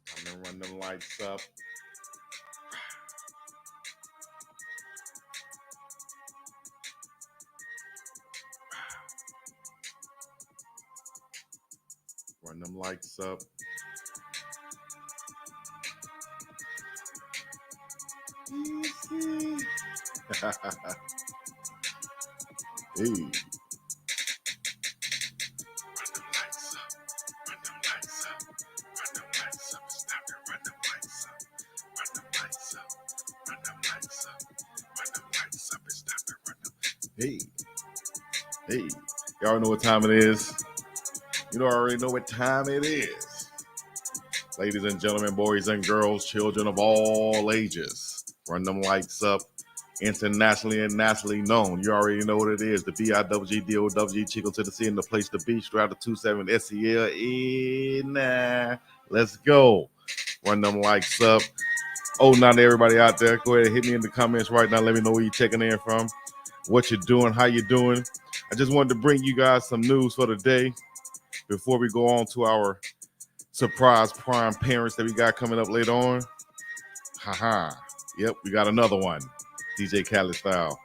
Time to run them lights up. Run them lights up. Hey. Hey, hey, y'all know what time it is. You know, I already know what time it is. Ladies and gentlemen, boys and girls, children of all ages, run them lights up. Internationally and nationally known. You already know what it is. The BiggDoggChico to the C and the place to be. Strata 27 SEL. Nah. Let's go. Run them lights up. Oh, not everybody out there. Go ahead and hit me in the comments right now. Let me know where you're checking in from, what you're doing, how you're doing. I just wanted to bring you guys some news for the day before we go on to our surprise prime parents that we got coming up later on. Haha. Yep, we got another one. DJ Khaled style.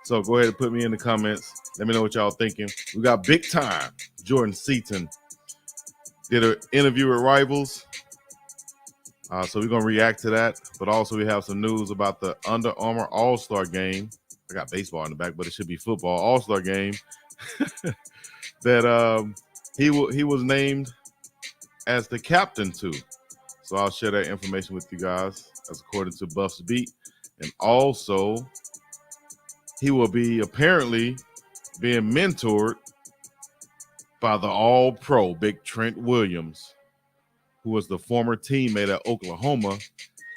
So go ahead and put me in the comments. Let me know what y'all thinking. We got big time. Jordan Seaton did an interview with Rivals. So we're going to react to that. But also we have some news about the Under Armour All-Star game. I got baseball in the back, but it should be football. All-Star game. That he was named as the captain to. So I'll share that information with you guys as according to Buff's Beat. And also, he will be apparently being mentored by the all-pro Big Trent Williams, who was the former teammate at Oklahoma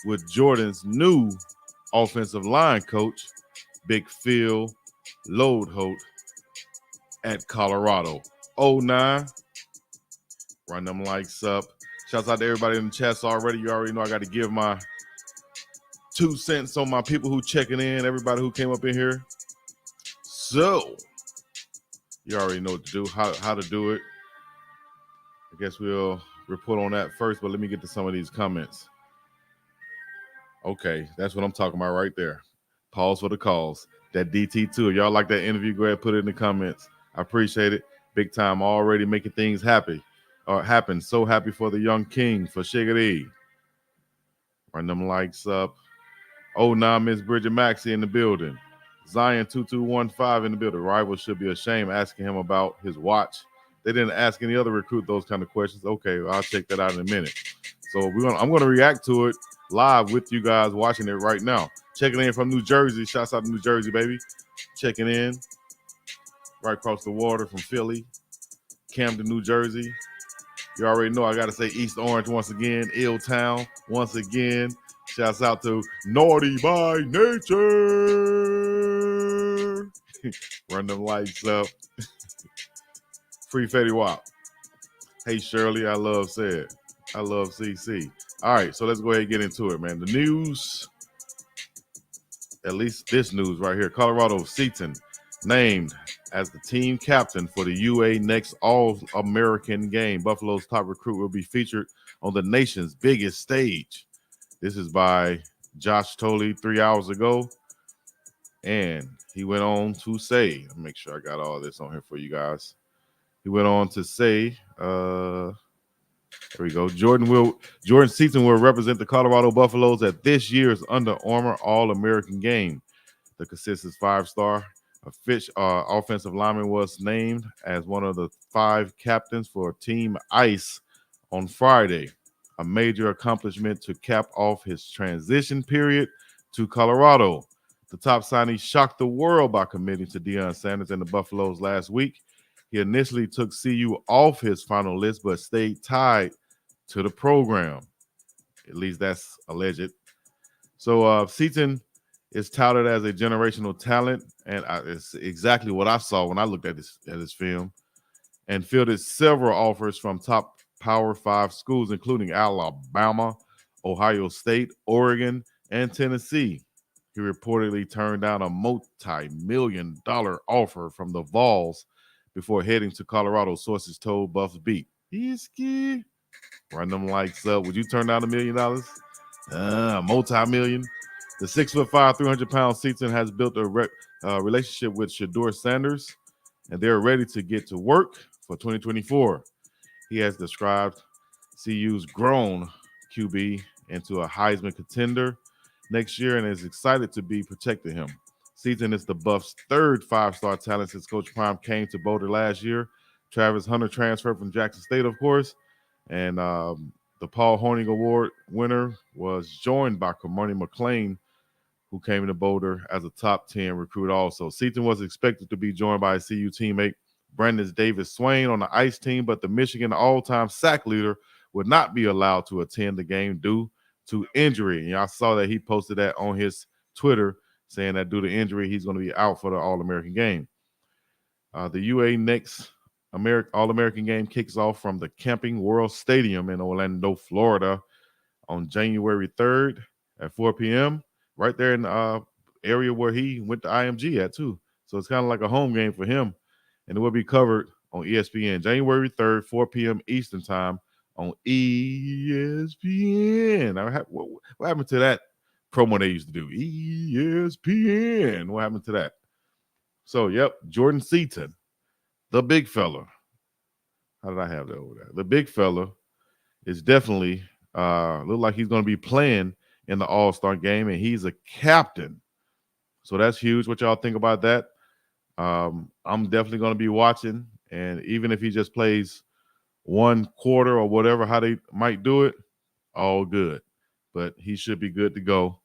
with Jordan's new offensive line coach, Big Phil Loadholt at Colorado. 09. Run them lights up. Shouts out to everybody in the chats already. You already know I got to give my 2 cents on my people who checking in, everybody who came up in here. So, you already know what to do, how to do it. I guess we'll report on that first, but let me get to some of these comments. Okay, that's what I'm talking about right there. Pause for the calls. That DT2. If y'all like that interview, go ahead and put it in the comments. I appreciate it. Big time already making things happen. So happy for the young king, for Shiggity. Run them lights up. Oh, now Miss Bridget Maxey in the building. Zion 2215 in the building. Rivals should be ashamed asking him about his watch. They didn't ask any other recruit those kind of questions. Okay, well, I'll check that out in a minute. So I'm going to react to it live with you guys watching it right now. Checking in from New Jersey. Shouts out to New Jersey, baby. Checking in right across the water from Philly, Camden, New Jersey. You already know I got to say East Orange once again. Ill Town once again. Shouts out to Naughty by Nature. Run them lights up. Free Fetty Wap. Hey, Shirley, I love said. I love CC. All right, so let's go ahead and get into it, man. The news, at least this news right here. Colorado Seaton named as the team captain for the UA next All-American game. Buffalo's top recruit will be featured on the nation's biggest stage. This is by Josh Tolley 3 hours ago. And he went on to say, make sure I got all this on here for you guys. He went on to say, there we go. Jordan Seaton will represent the Colorado Buffaloes at this year's Under Armour All-American game. The consistent 5-star offensive lineman was named as one of the 5 captains for Team Ice on Friday, a major accomplishment to cap off his transition period to Colorado. The top signee shocked the world by committing to Deion Sanders and the Buffaloes last week. He initially took CU off his final list, but stayed tied to the program. At least that's alleged. So Seaton is touted as a generational talent, and it's exactly what I saw when I looked at this film, and fielded several offers from top Power 5 schools, including Alabama, Ohio State, Oregon, and Tennessee. He reportedly turned down a multi-million-dollar offer from the Vols before heading to Colorado, sources told Buff's Beat. Easky. Run them likes up. Would you turn down $1 million? Multi-million. The 6'5", 300-pound Seaton has built a relationship with Shedeur Sanders, and they're ready to get to work for 2024. He has described CU's grown QB into a Heisman contender next year and is excited to be protecting him. Seaton is the Buffs' third five-star talent since Coach Prime came to Boulder last year. Travis Hunter transferred from Jackson State, of course, and the Paul Hornung Award winner was joined by Kamani McLean, who came into Boulder as a top 10 recruit also. Seaton was expected to be joined by a CU teammate, Brandon Davis Swain, on the ice team, but the Michigan all-time sack leader would not be allowed to attend the game due to injury. And y'all saw that he posted that on his Twitter, saying that due to injury, he's going to be out for the All-American game. The UA next All-American game kicks off from the Camping World Stadium in Orlando, Florida on January 3rd at 4 p.m., right there in the area where he went to IMG at, too. So it's kind of like a home game for him. And it will be covered on ESPN January 3rd, 4 p.m. Eastern Time on ESPN. Now, what happened to that promo they used to do? ESPN. What happened to that? So, yep, Jordan Seaton, the big fella. How did I have that over there? The big fella is definitely look like he's going to be playing in the All-Star game, and he's a captain. So that's huge. What y'all think about that? I'm definitely going to be watching, and even if he just plays one quarter or whatever, how they might do it, all good. But he should be good to go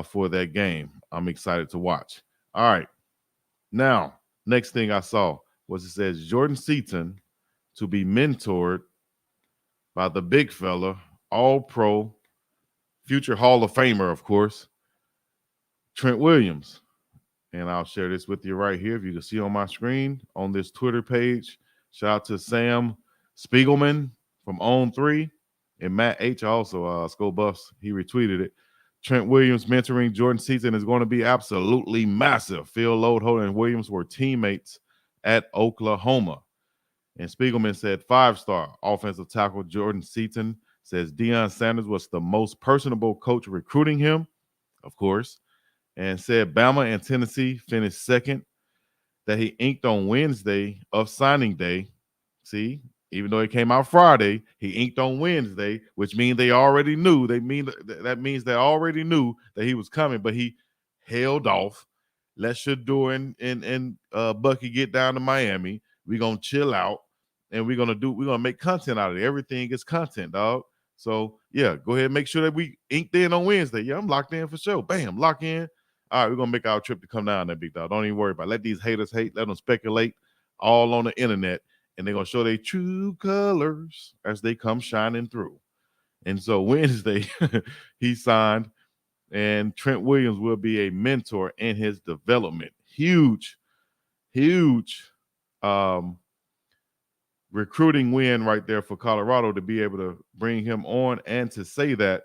for that game. I'm excited to watch. All right. Now, next thing I saw was it says Jordan Seaton to be mentored by the big fella, All-Pro, future Hall of Famer, of course, Trent Williams. And I'll share this with you right here. If you can see on my screen on this Twitter page. Shout out to Sam Spiegelman from On3 and Matt H. also, Skull Buffs. He retweeted it. Trent Williams mentoring Jordan Seaton is going to be absolutely massive. Phil Lodeholder and Williams were teammates at Oklahoma. And Spiegelman said 5-star offensive tackle Jordan Seaton says Deion Sanders was the most personable coach recruiting him, of course, and said Bama and Tennessee finished second, that he inked on Wednesday of signing day. See, even though it came out Friday, he inked on Wednesday, which means they already knew. That means they already knew that he was coming, but he held off. Let Shedeur and Bucky get down to Miami. We're gonna chill out, and we're gonna make content out of it. Everything is content, dog. So yeah, go ahead and make sure that we inked in on Wednesday. Yeah, I'm locked in for sure. Bam, lock in. All right, we're gonna make our trip to come down there, big dog. Don't even worry about it. Let these haters hate. Let them speculate all on the internet. And they're going to show their true colors as they come shining through. And so Wednesday, he signed, and Trent Williams will be a mentor in his development. Huge recruiting win right there for Colorado to be able to bring him on and to say that,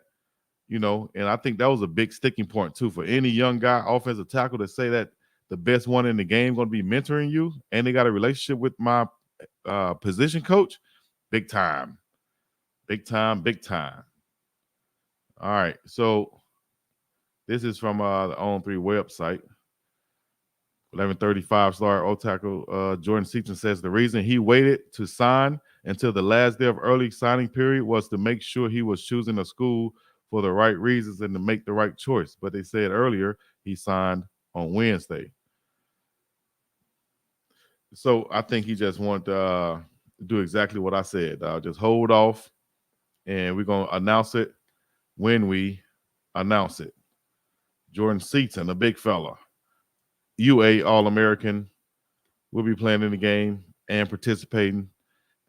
and I think that was a big sticking point, too, for any young guy, offensive tackle, to say that the best one in the game going to be mentoring you, and they got a relationship with my position coach. Big time. All right, so this is from the On3 website. 11:35 star O tackle Jordan Seaton says the reason he waited to sign until the last day of early signing period was to make sure he was choosing a school for the right reasons and to make the right choice. But they said earlier he signed on Wednesday. So I think he just wanted to do exactly what I said. Just hold off, and we're going to announce it when we announce it. Jordan Seaton, a big fella, UA All-American, will be playing in the game and participating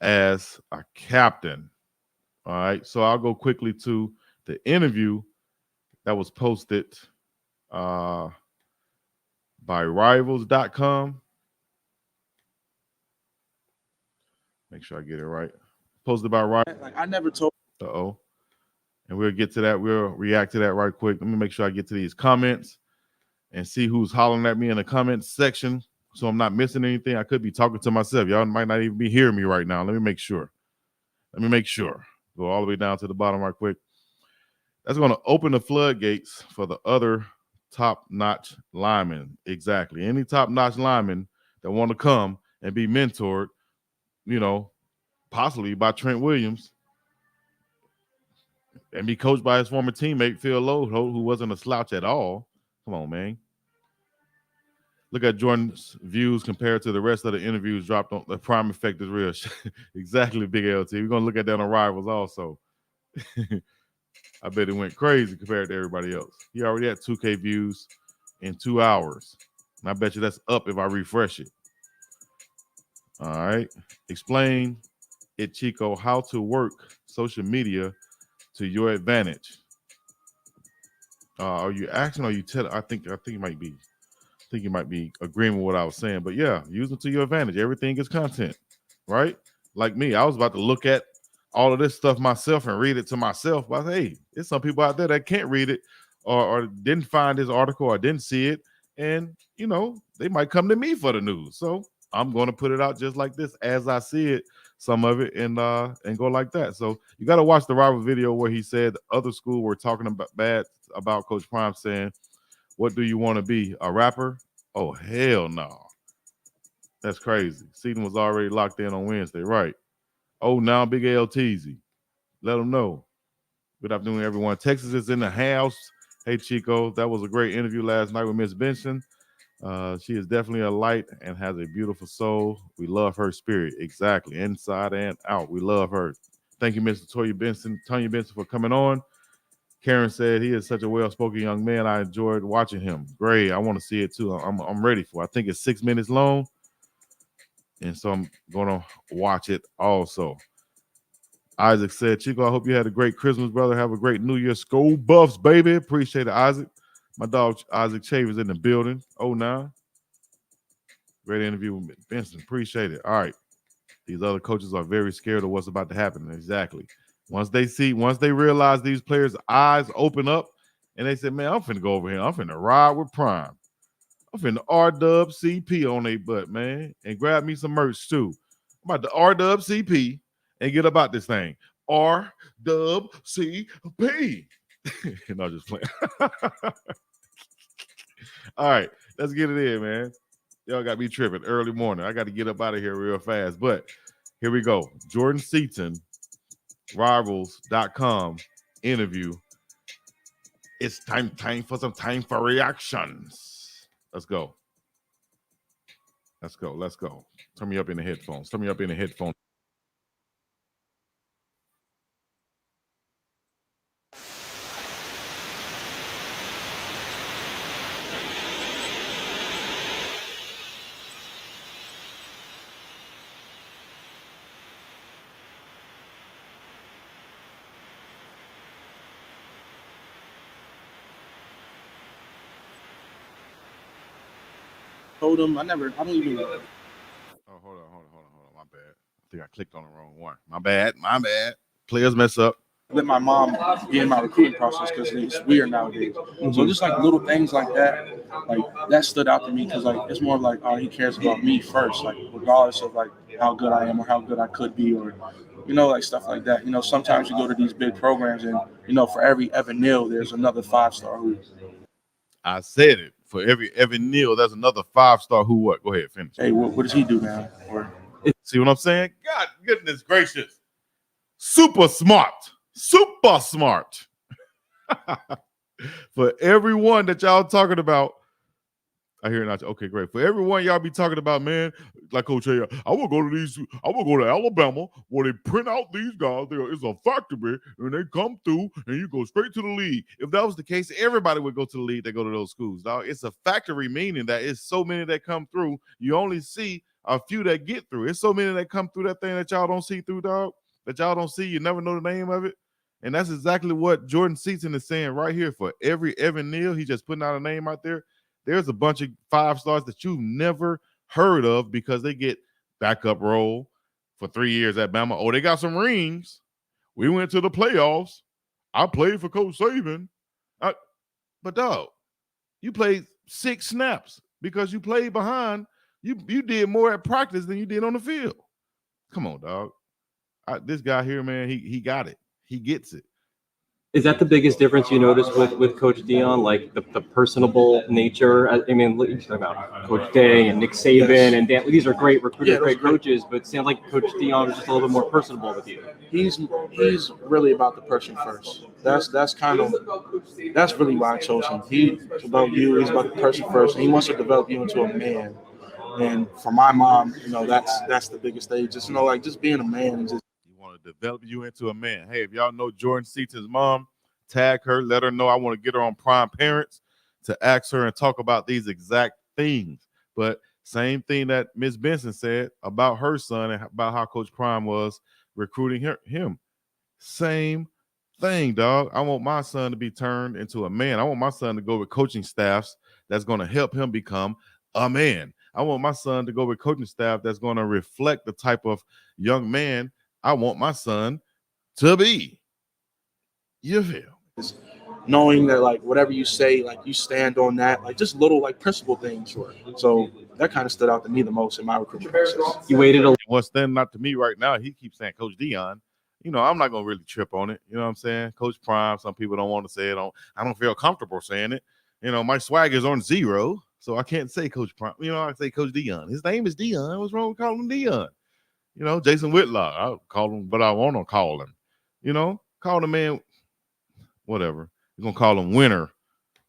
as a captain. All right, so I'll go quickly to the interview that was posted by Rivals.com. Make sure I get it right. Posted by Rivals. Like I never told. And we'll get to that. We'll react to that right quick. Let me make sure I get to these comments and see who's hollering at me in the comments section so I'm not missing anything. I could be talking to myself. Y'all might not even be hearing me right now. Let me make sure. Let me make sure. Go all the way down to the bottom right quick. That's going to open the floodgates for the other top-notch linemen. Exactly. Any top-notch linemen that want to come and be mentored, possibly by Trent Williams and be coached by his former teammate, Phil Lowe, who wasn't a slouch at all. Come on, man. Look at Jordan's views compared to the rest of the interviews dropped on the prime effect is real. Exactly, Big LT. We're going to look at that on Rivals also. I bet it went crazy compared to everybody else. He already had 2K views in 2 hours. And I bet you that's up if I refresh it. All right. Explain it, Chico, how to work social media to your advantage. Are you asking or are you telling? I think you might be. I think you might be agreeing with what I was saying. But yeah, use it to your advantage. Everything is content, right? Like me, I was about to look at all of this stuff myself and read it to myself. But hey, there's some people out there that can't read it or didn't find this article or didn't see it. And, they might come to me for the news. So I'm going to put it out just like this as I see it, some of it, and go like that. So you got to watch the rival video where he said the other school were talking about bad about Coach Prime, saying, what do you want to be, a rapper? Oh, hell no. That's crazy. Seaton was already locked in on Wednesday, right? Oh, now Big LTZ. Let them know. Good afternoon, everyone. Texas is in the house. Hey, Chico, that was a great interview last night with Miss Benson. She is definitely a light and has a beautiful soul. We love her spirit. Exactly. Inside and out. We love her. Thank you, Mr. Tonya Benson, for coming on. Karen said he is such a well-spoken young man. I enjoyed watching him. Great. I want to see it too. I'm ready for it. I think it's 6 minutes long. And so I'm going to watch it also. Isaac said, Chico, I hope you had a great Christmas, brother. Have a great New Year. Skull Buffs, baby. Appreciate it, Isaac. My dog, Isaac Chavez, in the building. Oh, now. Great interview with Benson. Appreciate it. All right. These other coaches are very scared of what's about to happen. Exactly. Once they realize these players' eyes open up and they say, man, I'm finna go over here. I'm finna ride with Prime. I'm finna R-Dub-CP on their butt, man, and grab me some merch too. I'm about to R-Dub-CP and get about this thing. R-Dub-CP. No, just playing. All right, let's get it in, man. Y'all got me tripping early morning. I got to get up out of here real fast, but here we go. Jordan Seaton, Rivals.com interview. It's time for some time for reactions. Let's go. Turn me up in the headphones. Told him I don't even. Oh, hold on. My bad. I think I clicked on the wrong one. My bad. Players mess up. Let my mom be in my recruiting process because it's weird nowadays. Mm-hmm. So just like little things like that stood out to me because like it's more like he cares about me first, like regardless of like how good I am or how good I could be or like stuff like that. Sometimes you go to these big programs and for every Evan Neal there's another 5-star who. I said it. For every Evan Neal, there's another 5-star who what? Go ahead, finish. Hey, what does he do now? See what I'm saying? God, goodness gracious. Super smart. For everyone that y'all talking about, I hear it not. Okay, great. For everyone y'all be talking about, man, like Coach A, I will go to Alabama where they print out these guys. It's a factory, and they come through, and you go straight to the league. If that was the case, everybody would go to the league. They go to those schools. Dog. It's a factory, meaning that it's so many that come through. You only see a few that get through. It's so many that come through that thing that y'all don't see through, dog. That y'all don't see. You never know the name of it. And that's exactly what Jordan Seaton is saying right here. For every Evan Neal, he just putting out a name out there. There's a bunch of 5-stars that you've never heard of because they get backup role for 3 years at Bama. Oh, they got some rings. We went to the playoffs. I played for Coach Saban. But, dog, you played 6 snaps because you played behind. You did more at practice than you did on the field. Come on, dog. This guy here, man, he got it. He gets it. Is that the biggest difference you notice with Coach Dion, like the personable nature? I mean, you're talking about Coach Day and Nick Saban and Dan. These are great recruiters, great coaches, but it sounds like Coach Dion was just a little bit more personable with you. He's really about the person first. That's really why I chose him. He's about you. He's about the person first. And he wants to develop you into a man. And for my mom, that's the biggest thing. Just just being a man and just. Want to develop you into a man. Hey, if y'all know Jordan Seaton's mom, tag her, let her know. I want to get her on Prime Parents to ask her and talk about these exact things. But same thing that Miss Benson said about her son and about how Coach Prime was recruiting him. Same thing, dog. I want my son to be turned into a man. I want my son to go with coaching staffs that's going to help him become a man. I want my son to go with coaching staff that's going to reflect the type of young man I want my son to be. You feel? Knowing that, like, whatever you say, like, you stand on that, like, just little, like, principle things. So that kind of stood out to me the most in my recruitment process. You waited a What's standing out to me right now, he keeps saying Coach Dion. You know, I'm not going to really trip on it. You know what I'm saying? Coach Prime, some people don't want to say it. I don't feel comfortable saying it. You know, my swag is on 0, so I can't say Coach Prime. You know, I say Coach Dion. His name is Dion. What's wrong with calling him Dion? You know, Jason Whitlock, I'll call him, but I want to call him. You know, call the man, whatever. You're going to call him Winner.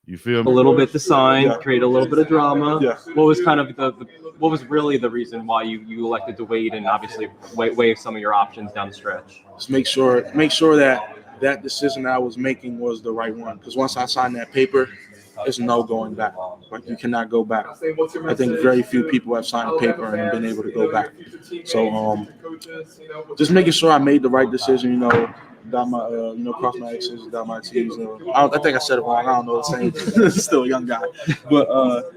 You feel me? A little bit to sign, create a little bit of drama. Yeah. What was kind of what was really the reason why you elected to wait and obviously waive some of your options down the stretch? Just make sure that decision that I was making was the right one. Because once I signed that paper, there's no going back. Like, you cannot go back. I think very few people have signed a paper and been able to go back. So just making sure I made the right decision, you know, dot my, cross my X's, dot my T's. I think I said it wrong. I don't know the same. Still a young guy. But,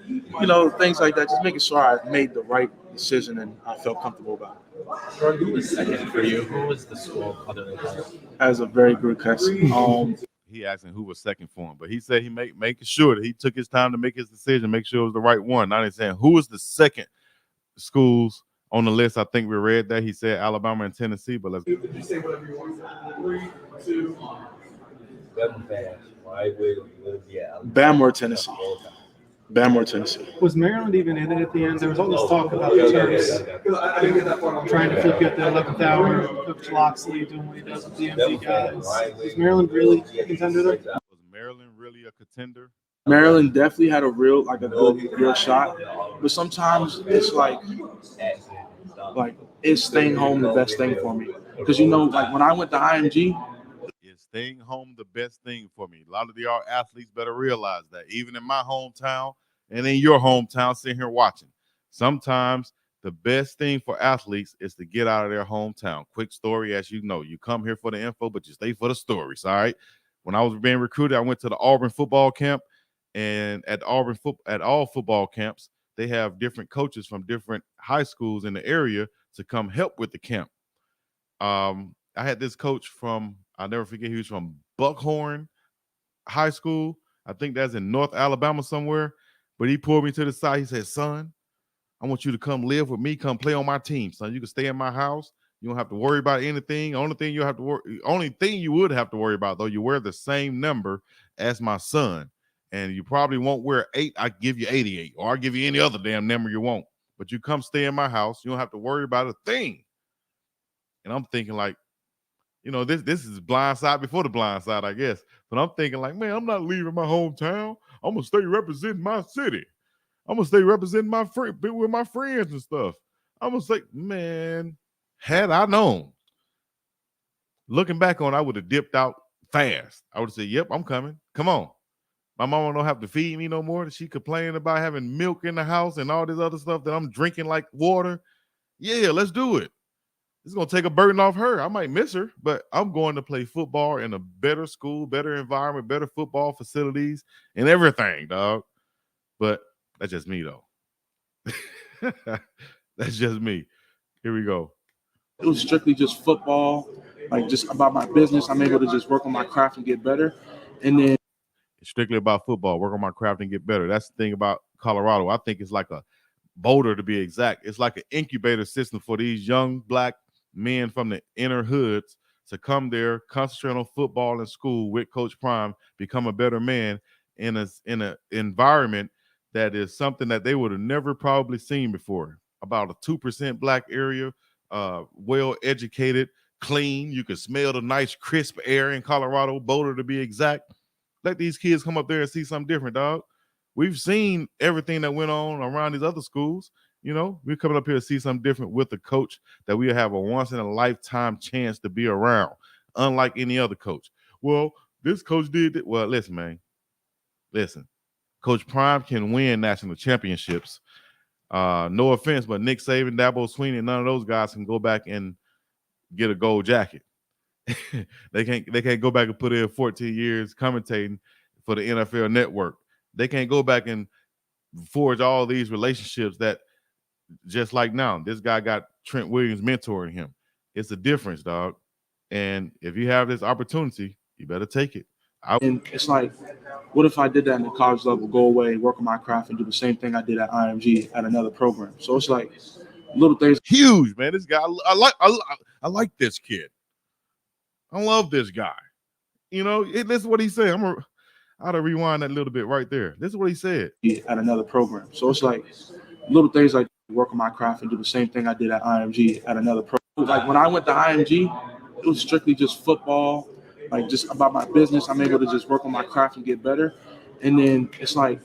things like that, just making sure I made the right decision and I felt comfortable about it. Who was second for you? Who was the school other than that? That was a very good question. He asking who was second for him, but he said he making sure that he took his time to make his decision, make sure it was the right one. Not saying who was the second schools on the list. I think we read that. He said Alabama and Tennessee, but let's go. You say whatever you want. 3, 2, 1. Bama, Tennessee. Bama, Tennessee. Was Maryland even in it at the end? There was all this talk about the Terps trying to flip you at the 11th hour. Coach Loxley doing what he does with DMV guys. Was Maryland really a contender there? Was Maryland really a contender? Maryland definitely had a good shot, but sometimes it's like is staying home the best thing for me? Because like when I went to IMG, is staying home the best thing for me. A lot of y'all athletes better realize that. Even in my hometown and in your hometown, sitting here watching, sometimes the best thing for athletes is to get out of their hometown. Quick story, as you know, you come here for the info, but you stay for the stories. All right. When I was being recruited, I went to the Auburn football camp. And at all football camps, they have different coaches from different high schools in the area to come help with the camp. I had this coach from, I'll never forget, he was from Buckhorn High School. I think that's in North Alabama somewhere. But he pulled me to the side. He said, son, I want you to come live with me, come play on my team. Son, you can stay in my house. You don't have to worry about anything. Only thing you would have to worry about, though, you wear the same number as my son. And you probably won't wear 8. I give you 88, or I'll give you any other damn number you want. But you come stay in my house. You don't have to worry about a thing. And I'm thinking like, this is blind side before the blind side, I guess. But I'm thinking like, man, I'm not leaving my hometown. I'm going to stay representing my city. I'm going to stay representing my with my friends and stuff. I'm going to say, man, had I known. Looking back on it, I would have dipped out fast. I would have said, yep, I'm coming. Come on. My mama don't have to feed me no more. She complaining about having milk in the house and all this other stuff that I'm drinking like water. Yeah, let's do it. It's going to take a burden off her. I might miss her, but I'm going to play football in a better school, better environment, better football facilities and everything, dog. But that's just me, though. That's just me. Here we go. It was strictly just football, like just about my business. I'm able to just work on my craft and get better. And then it's strictly about football, work on my craft and get better. That's the thing about Colorado. I think it's like a Boulder, to be exact. It's like an incubator system for these young black men from the inner hoods to come there, concentrate on football and school with Coach Prime, become a better man in a environment that is something that they would have never probably seen before. About a 2% black area, well educated, clean. You can smell the nice crisp air in Colorado, Boulder to be exact. Let these kids come up there and see something different, dog. We've seen everything that went on around these other schools. You know, we're coming up here to see something different with the coach that we have a once in a lifetime chance to be around, unlike any other coach. Well, this coach did it. Well, listen, man. Listen, Coach Prime can win national championships. No offense, but Nick Saban, Dabo Swinney, none of those guys can go back and get a gold jacket. They can't go back and put in 14 years commentating for the NFL Network. They can't go back and forge all these relationships that, just like now, this guy got Trent Williams mentoring him. It's a difference, dog. And if you have this opportunity, you better take it. And it's like, what if I did that in the college level, go away, work on my craft, and do the same thing I did at IMG at another program? So it's like little things. Huge, man. This guy, I like this kid. I love this guy. You know, this is what he said. I ought to rewind that a little bit right there. This is what he said. At another program. So it's like little things like work on my craft and do the same thing I did at IMG at another program. Like when I went to IMG, it was strictly just football, like just about my business. I'm able to just work on my craft and get better. And then it's like,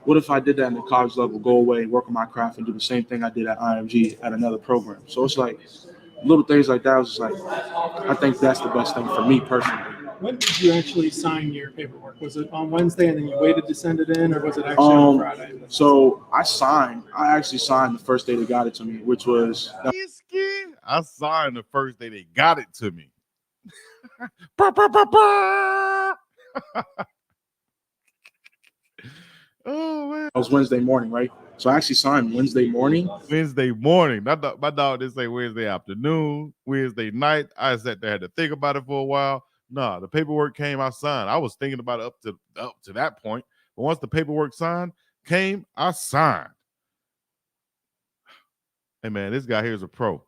what if I did that in the college level, go away, work on my craft, and do the same thing I did at IMG at another program? So it's like little things like that. I was just like, I think that's the best thing for me personally. When did you actually sign your paperwork? Was it on Wednesday and then you waited to send it in, or was it actually on Friday? So I actually signed the first day they got it to me, which was I signed the first day they got it to me. Oh man. It was Wednesday morning, right? So I actually signed Wednesday morning. Wednesday morning. My dog didn't say Wednesday afternoon, Wednesday night. I sat there, had to think about it for a while. Nah, the paperwork came, I signed. I was thinking about it up to that point. But once the paperwork came, I signed. Hey man, this guy here is a pro.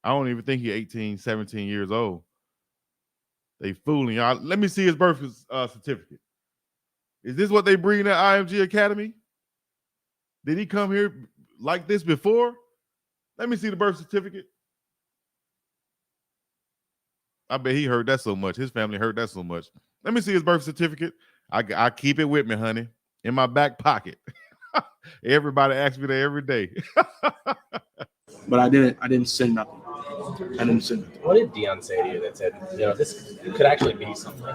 I don't even think he's 18, 17 years old. They fooling y'all. Let me see his birth certificate. Is this what they bring at IMG Academy? Did he come here like this before? Let me see the birth certificate. I bet he heard that so much. His family heard that so much. Let me see his birth certificate. I keep it with me, honey, in my back pocket. Everybody asks me that every day. But I didn't send nothing. What did Dion say to you that said, you know, this could actually be something?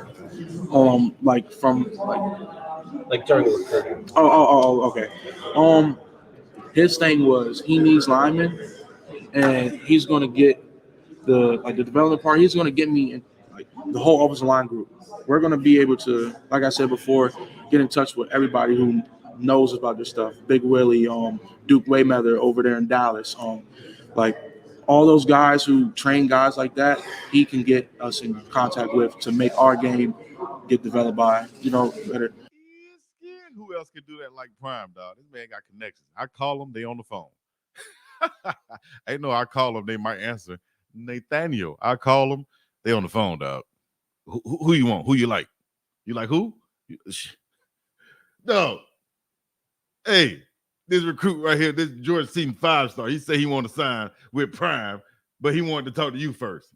Like during the recruiting. Okay. His thing was he needs linemen, and he's going to get the development part. He's going to get me in, like, the whole offensive line group. We're going to be able to, like I said before, get in touch with everybody who knows about this stuff. Big Willie, Duke Waymather over there in Dallas, like all those guys who train guys like that. He can get us in contact with to make our game get developed by, better. Who else can do that like Prime, dog? This man got connections. I call them, they on the phone. I call them, they might answer. Nathaniel, I call them, they on the phone, dog. Who you want? Who you like? You like who? No. Hey, this recruit right here, this George Seaton 5-star, he said he wanted to sign with Prime, but he wanted to talk to you first.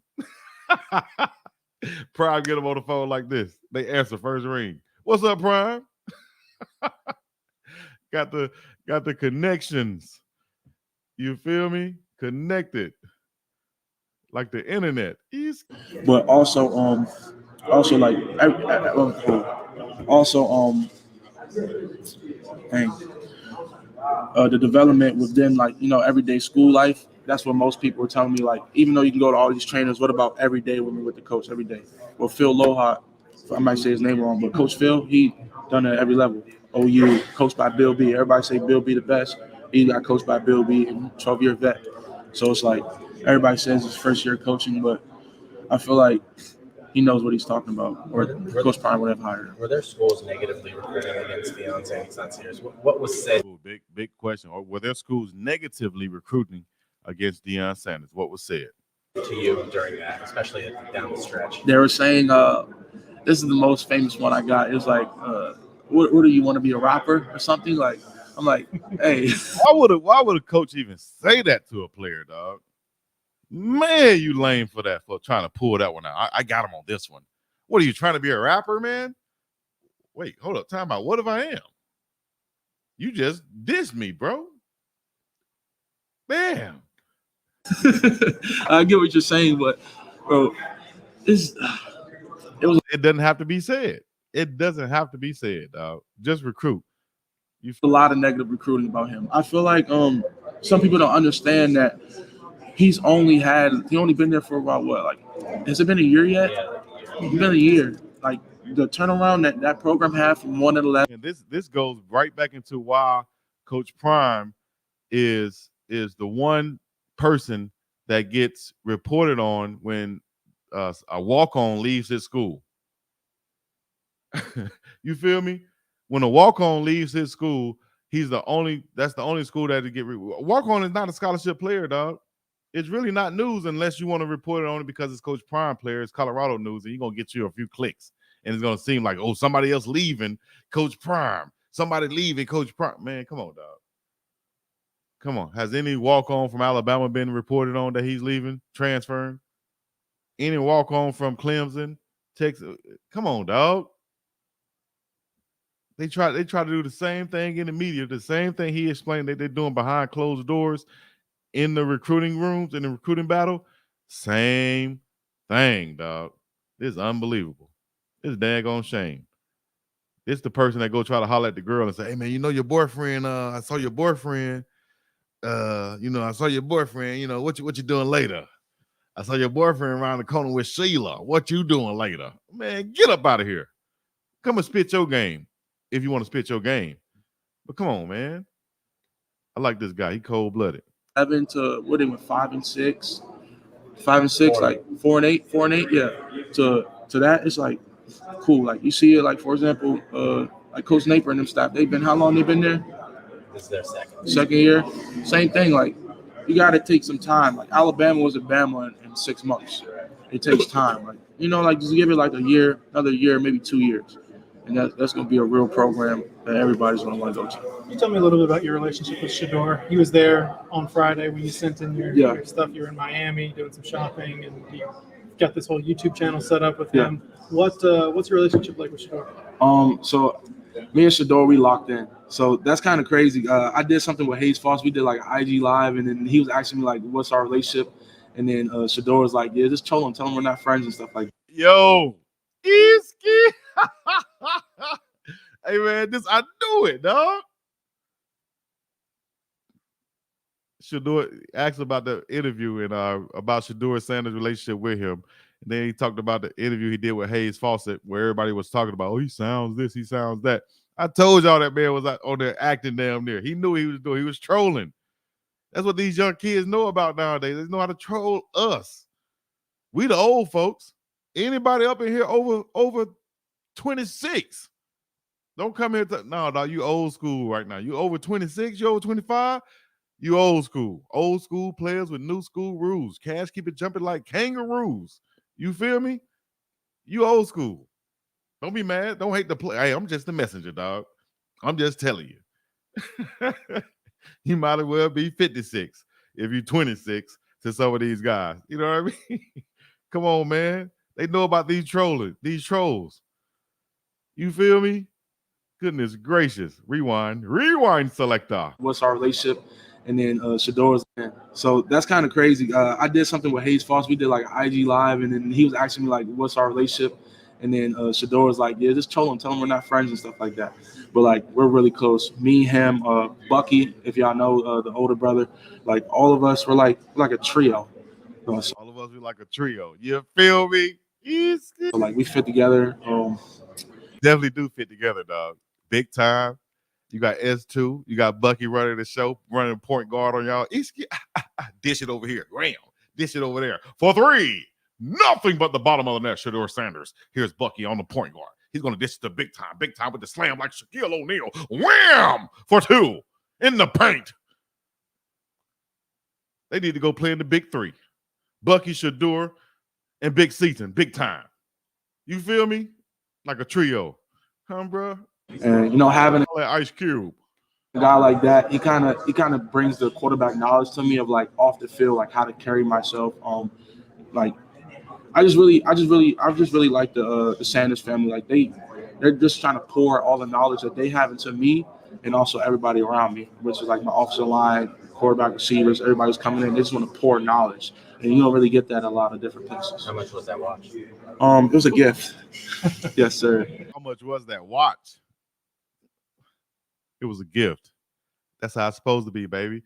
Prime get him on the phone like this. They answer first ring. What's up, Prime? Got the connections. You feel me? Connected. Like the internet. But also like the development within, like, everyday school life. That's what most people are telling me. Like, even though you can go to all these trainers, what about every day when you're with the coach every day? Well, Phil Loha, I might say his name wrong, but Coach Phil, he done it at every level. OU, coached by Bill B. Everybody say Bill B the best. He got coached by Bill B, and 12-year vet. So it's like everybody says his first year coaching, but I feel like he knows what he's talking about, or Coach Prime would have hired him. Were there schools negatively recruiting against Dion saying he's not serious? What was said? Big question. Or were there schools negatively recruiting against Deion Sanders? What was said? to you during that, especially down the stretch? They were saying, this is the most famous one I got. It was like, what do you want to be, a rapper or something? Like, I'm like, hey. Why would a coach even say that to a player, dog? Man, you lame for that, for trying to pull that one out. I got him on this one. What are you trying to be, a rapper, man? Wait, hold up. Time out. What if I am? You just dissed me, bro. Damn. I get what you're saying, but bro, it doesn't have to be said. It doesn't have to be said, dog. Just recruit. A lot of negative recruiting about him. I feel like some people don't understand that he's only been there for about what, like, has it been a year yet? It's been a year. Like, the turnaround that program had from 1-11. And this goes right back into why Coach Prime is the one person that gets reported on when a walk-on leaves his school. You feel me? When a walk-on leaves his school, that's the only school that to get walk-on is not a scholarship player, dog. It's really not news unless you want to report it on it because it's Coach Prime player. It's Colorado news, and you're gonna get you a few clicks, and it's gonna seem like, oh, somebody else leaving Coach Prime, somebody leaving Coach Prime. Man, come on, dog. Come on. Has any walk-on from Alabama been reported on that he's leaving, transferring? Any walk-on from Clemson, Texas? Come on, dog. They try to do the same thing in the media, the same thing he explained that they're doing behind closed doors in the recruiting rooms, in the recruiting battle. Same thing, dog. This is unbelievable. This is daggone shame. It's the person that go try to holler at the girl and say, hey, man, you know your boyfriend, I saw your boyfriend, I saw your boyfriend, what you doing later? I saw your boyfriend around the corner with Sheila. What you doing later? Man, get up out of here. Come and spit your game if you want to spit your game. But come on, man. I like this guy. He cold-blooded. 7 to what, they went 5 and 6, 5 and 6, like 4 and 8, 4 and 8. Yeah. To that, it's like cool. Like, you see it, like, for example, like Coach Napier and them staff, how long they been there? This is their second year. Same thing. Like, you got to take some time. Like, Alabama was at Bama in 6 months. It takes time. Like, like, just give it like a year, another year, maybe 2 years. And that's going to be a real program that everybody's going to want to go to. Can you tell me a little bit about your relationship with Shedeur? He was there on Friday when you sent in your stuff. You were in Miami doing some shopping, and you got this whole YouTube channel set up with him. What's your relationship like with Shedeur? So me and Shedeur, we locked in. So that's kind of crazy. I did something with Hayes Foss. We did like an IG live, and then he was asking me like, what's our relationship? And then Shedeur was like, yeah, just tell him we're not friends and stuff like that. Yo, Iski. Hey, man, I knew it, dog. Shedeur asked about the interview and about Shedeur Sanders' relationship with him. And then he talked about the interview he did with Hayes Fawcett, where everybody was talking about, oh, he sounds this, he sounds that. I told y'all that man was on there acting damn near. He knew what he was doing. He was trolling. That's what these young kids know about nowadays. They know how to troll us. We the old folks. Anybody up in here over 26? Don't come here. No, dog, you old school right now. You over 26? You over 25? You old school. Old school players with new school rules. Cash keep it jumping like kangaroos. You feel me? You old school. Don't be mad. Don't hate the play. Hey, I'm just the messenger, dog. I'm just telling you. You might as well be 56 if you're 26 to some of these guys. You know what I mean? Come on, man. They know about these trolls. You feel me? Goodness gracious. Rewind selector. What's our relationship? And then Shedeur's in. So that's kind of crazy. I did something with Hayes Foss. We did like an IG live, and then he was asking me like, what's our relationship? And then Shedeur was like, yeah, just tell him we're not friends and stuff like that. But like, we're really close. Me, him, Bucky, if y'all know the older brother, like all of us, we're like a trio. All of us, we're like a trio. You feel me? So like, we fit together. Definitely do fit together, dog. Big time. You got S2. You got Bucky running the show, running point guard on y'all. Dish it over here. Ram. Dish it over there. For 3. Nothing but the bottom of the net, Shedeur Sanders. Here's Bucky on the point guard. He's going to dish it to big time with the slam like Shaquille O'Neal. Wham! For 2 in the paint. They need to go play in the big 3. Bucky Shador, and Big Seaton, big time. You feel me? Like a trio. Huh, bro? And having Like Ice Cube. a guy like that, he kind of brings the quarterback knowledge to me of like off the field, like how to carry myself. Like I just really like the Sanders family. Like they're just trying to pour all the knowledge that they have into me and also everybody around me, which is like my offensive line, quarterback, receivers, everybody's coming in. They just want to pour knowledge, and you don't really get that in a lot of different places. How much was that watch? It was a gift. Yes, sir. How much was that watch? It was a gift. That's how it's supposed to be, baby.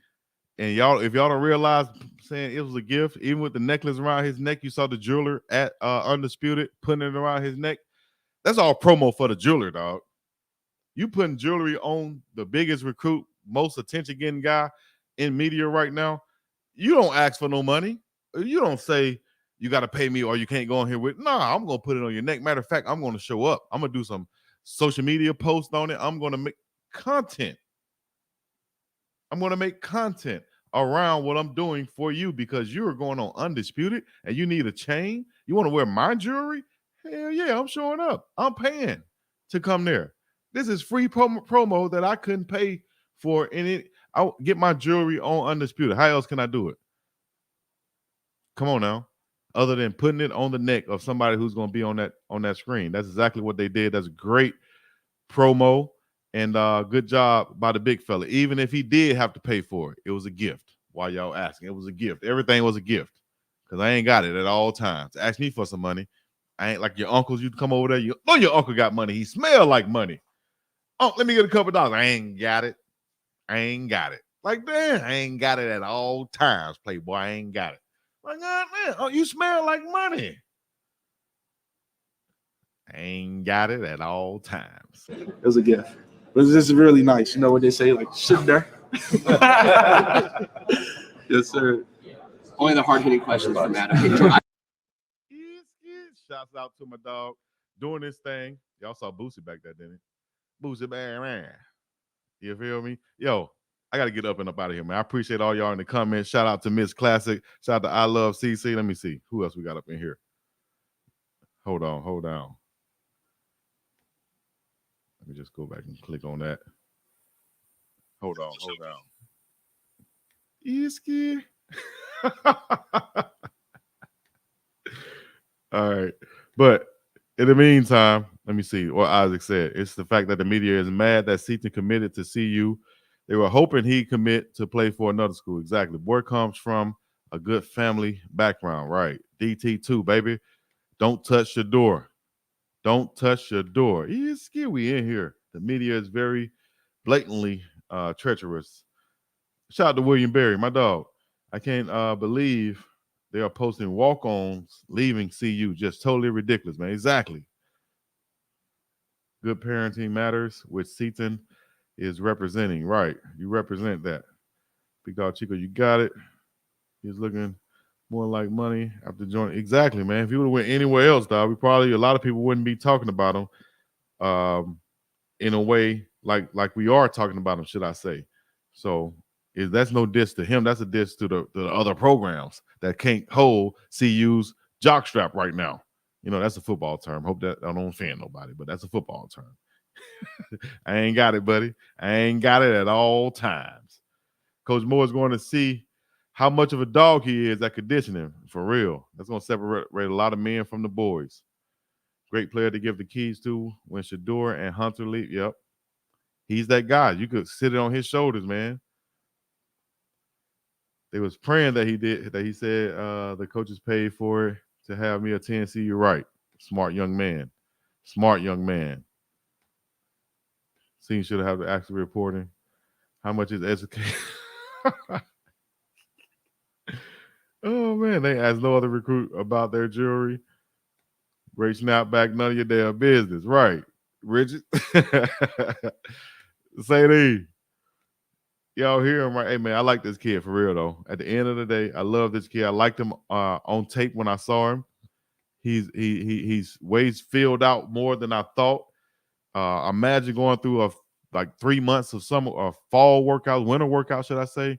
And y'all, if y'all don't realize, saying it was a gift, even with the necklace around his neck, you saw the jeweler at Undisputed putting it around his neck. That's all promo for the jeweler, dog. You putting jewelry on the biggest recruit, most attention-getting guy in media right now. You don't ask for no money. You don't say you got to pay me or you can't go on here with. Nah, I'm going to put it on your neck. Matter of fact, I'm going to show up. I'm going to do some social media posts on it. I'm going to make content. I'm going to make content around what I'm doing for you because you're going on Undisputed and you need a chain. You want to wear my jewelry? Hell yeah, I'm showing up. I'm paying to come there. This is free promo that I couldn't pay for. I'll get my jewelry on Undisputed. How else can I do it? Come on now. Other than putting it on the neck of somebody who's going to be on that screen. That's exactly what they did. That's great promo. And good job by the big fella. Even if he did have to pay for it, it was a gift. Why y'all asking? It was a gift. Everything was a gift. Because I ain't got it at all times. Ask me for some money. I ain't like your uncles. You come over there. You know your uncle got money. He smell like money. Oh, let me get a couple dollars. I ain't got it. I ain't got it. Like, damn, I ain't got it at all times, Playboy. I ain't got it. Like, God, man, oh, you smell like money. I ain't got it at all times. It was a gift. But this is really nice. You know what they say, like, sit there. Yes, sir. Only the hard-hitting questions from Adam. Shouts out to my dog doing this thing. Y'all saw Boosie back there, didn't he? Boosie, man. You feel me? Yo, I got to get up and up out of here, man. I appreciate all y'all in the comments. Shout out to Miss Classic. Shout out to I Love CC. Let me see. Who else we got up in here? Hold on. Let me just go back and click on that. Hold on. Iski. All right. But in the meantime, let me see what Isaac said. It's the fact that the media is mad that Seaton committed to CU. They were hoping he'd commit to play for another school. Exactly. Boy comes from a good family background. Right. DT2, baby. Don't touch your door. Don't touch your door. It's we in here. The media is very blatantly treacherous. Shout out to William Berry, my dog. I can't believe they are posting walk-ons leaving CU. Just totally ridiculous, man. Exactly. Good parenting matters, which Seaton is representing. Right. You represent that. BiggDoggChico, you got it. He's looking more like money after joining. Exactly, man. If he would have went anywhere else, dog, a lot of people wouldn't be talking about him in a way like we are talking about him, should I say. So that's no diss to him. That's a diss to the other programs that can't hold CU's jockstrap right now. You know, that's a football term. Hope that I don't offend nobody, but that's a football term. I ain't got it, buddy. I ain't got it at all times. Coach Moore is going to see how much of a dog he is at conditioning, for real. That's going to separate a lot of men from the boys. Great player to give the keys to when Shador and Hunter leave. Yep. He's that guy. You could sit it on his shoulders, man. They was praying that he said the coaches paid for it to have me attend. See, you're right. Smart young man. Seems should have the actual reporting. How much is education? Oh, man. They asked no other recruit about their jewelry. Great snapback. None of your damn business. Right. Richard. Say these. Y'all hear him, right? Hey, man, I like this kid for real, though. At the end of the day, I love this kid. I liked him on tape when I saw him. He's ways filled out more than I thought. Imagine going through 3 months of summer or fall workout, winter workout, should I say,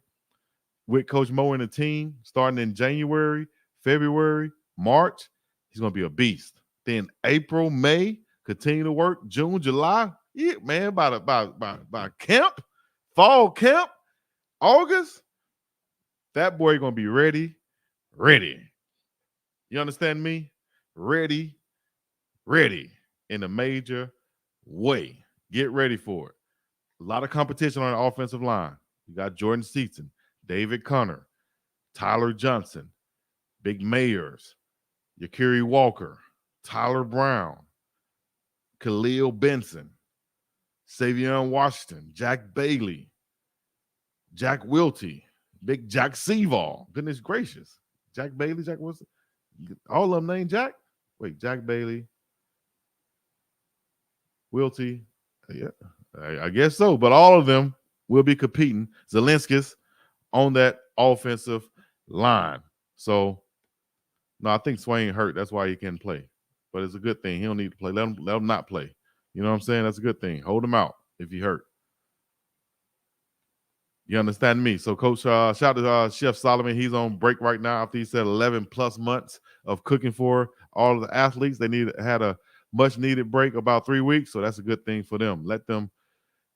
with Coach Mo and the team starting in January, February, March, he's going to be a beast. Then April, May, continue to work. June, July, yeah, man, by camp, fall camp, August, that boy going to be ready. You understand me? Ready in a major way. Get ready for it. A lot of competition on the offensive line. You got Jordan Seaton, David Connor, Tyler Johnson, Big Mayers, Yakiri Walker, Tyler Brown, Khalil Benson, Savion Washington, Jack Bailey, Jack Wilty, Big Jack Seaval. Goodness gracious. Jack Bailey, Jack Wilson. All of them named Jack? Wait, Jack Bailey, Wilty. Yeah, I guess so. But all of them will be competing. Zelinskis on that offensive line. So, no, I think Swain hurt. That's why he can't play. But it's a good thing. He don't need to play. Let him not play. You know what I'm saying? That's a good thing. Hold him out if he hurt. You understand me? So, Coach, shout out to Chef Solomon. He's on break right now after he said 11 plus months of cooking for all of the athletes. They had a much needed break, about 3 weeks. So that's a good thing for them. Let them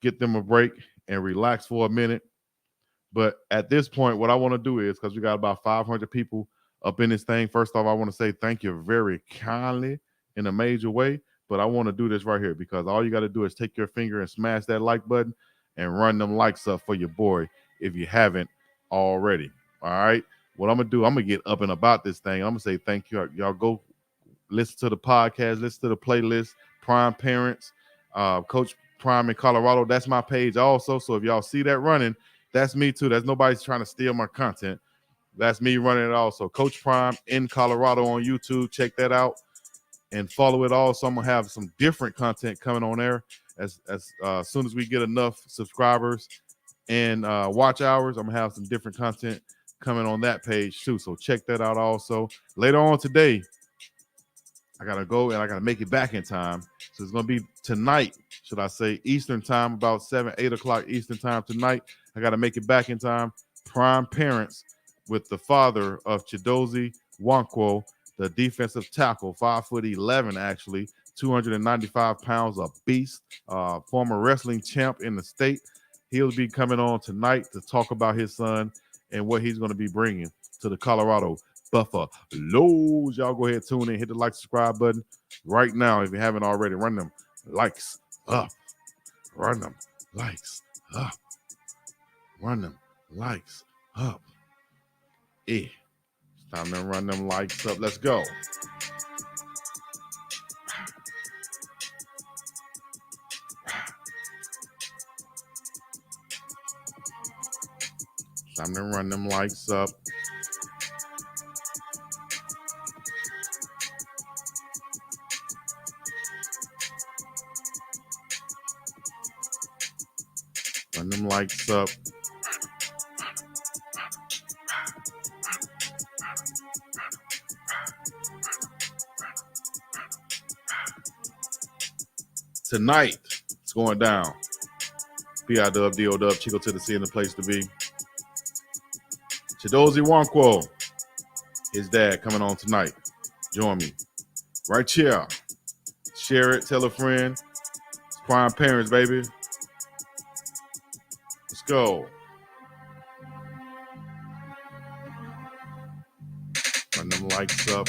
get them a break and relax for a minute. But at this point, what I want to do is, because we got about 500 people up in this thing, first off, I want to say thank you very kindly in a major way. But I want to do this right here because all you got to do is take your finger and smash that like button and run them likes up for your boy if you haven't already. All right. What I'm going to do, I'm going to get up and about this thing. I'm going to say thank you. Y'all go listen to the podcast, listen to the playlist, Prime Parents, Coach Prime in Colorado. That's my page also. So if y'all see that running, that's me too. That's nobody's trying to steal my content. That's me running it also. Coach Prime in Colorado on YouTube. Check that out and follow it all. So I'm going to have some different content coming on there as soon as we get enough subscribers and watch hours. I'm going to have some different content coming on that page too. So check that out also. Later on today, I got to go and I got to make it back in time. So it's going to be tonight, should I say, Eastern time, about 7, 8 o'clock Eastern time tonight. I got to make it back in time. Prime Parents with the father of Chidozie Nwankwo, the defensive tackle, 5'11", actually, 295 pounds, a beast, former wrestling champ in the state. He'll be coming on tonight to talk about his son and what he's going to be bringing to the Colorado Buffaloes. Y'all go ahead, tune in, hit the like, subscribe button right now if you haven't already. Run them likes up. Run them likes up. Run them likes up. It's time to run them likes up. Let's go. Time to run them likes up. Run them likes up. Tonight, it's going down. BiggDoggChico to the C in the place to be. Chidozie Nwankwo, his dad, coming on tonight. Join me. Right here. Share it. Tell a friend. It's Prime Parents, baby. Let's go. Run them likes up.